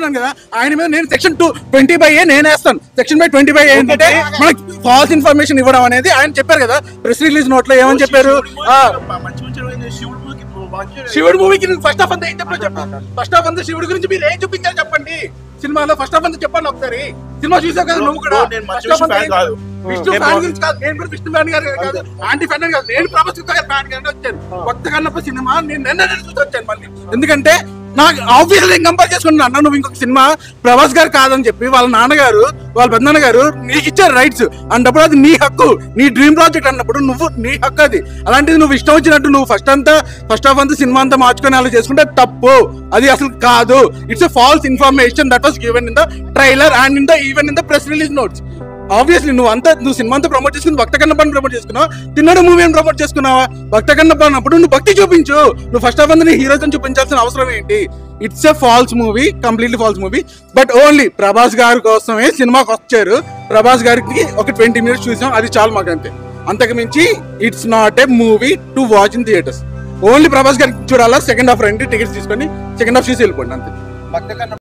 చెప్తున్నాను కదా, ఆయన మీద నేను సెక్షన్ 20/A నేను వేస్తాను. సెక్షన్ 20/A ఏంటంటే మనకి ఫాల్స్ ఇన్ఫర్మేషన్ ఇవ్వడం అనేది ఆయన చెప్పారు కదా ప్రెస్ రిలీజ్ నోట్ లో. ఏమని చెప్పారు? శివుడు మూవీకి ఫస్ట్ హాఫ్ అంతా ఏం చెప్పారు చెప్పండి. ఫస్ట్ హాఫ్ అంతా శివుడి గురించి మీరు ఏం చూపించారు చెప్పండి సినిమాలో. ఫస్ట్ హాఫ్ అంతా చెప్పండి ఒకసారి. సినిమా చూసావు కదా నువ్వు కూడా. విష్ణు ఫ్యాన్ గురించి కాదు, నేను కూడా విష్ణు ఫ్యాన్ గారు కాదు, ఆంటీ ఫ్యాన్ కాదు, నేను ప్రభాస్ గారి ఫ్యాన్ గానే వచ్చాను. భక్త కన్నప్ప సినిమా నేను నిన్న చూసి వచ్చాను మళ్ళీ. ఎందుకంటే నాకు ఆబ్వియస్లీ కంపేర్ చేసుకున్నాను అన్న, నువ్వు ఇంకొక సినిమా ప్రభాస్ గారు కాదని చెప్పి వాళ్ళ నాన్నగారు వాళ్ళ పెద్దనాన్న గారు నీకు ఇచ్చారు రైట్స్ అన్నప్పుడు అది నీ హక్కు, నీ డ్రీమ్ ప్రాజెక్ట్ అన్నప్పుడు నువ్వు నీ హక్కు అది. అలాంటిది నువ్వు ఇష్టం వచ్చినట్టు నువ్వు ఫస్ట్ హాఫ్ అంతా సినిమా అంతా మార్చుకొని అలా చేసుకుంటే తప్పు. అది అసలు కాదు. It's a false information that was given in the trailer and even in the press release notes. Obviously నువ్వు సినిమా అంతా ప్రమోట్ చేసుకుని భక్త కన్నప్పని ప్రమోట్ చేసుకున్నావు, తిన్నడు మూవీ అని ప్రమోట్ చేసుకున్నావా? భక్త కన్నప్ప అన్నప్పుడు నువ్వు భక్తి చూపించు. నువ్వు ఫస్ట్ హాఫ్ అంతా నీ హీరోతో చూపించాల్సిన అవసరం ఏంటి? It's a false movie, completely false movie. But only Prabhas గారి కోసమే సినిమాకి వచ్చారు. ప్రభాస్ గారికి ఒక 20 minutes చూసాం, అది చాలు మాకు అంతే. అంతకు మించి it's not a movie to watch in theatres. Only Prabhas గారికి చూడాలా, సెకండ్ హాఫ్ రండి టికెట్స్ తీసుకొని సెకండ్ హాఫ్ చూసి వెళ్ళిపోండి అంతే.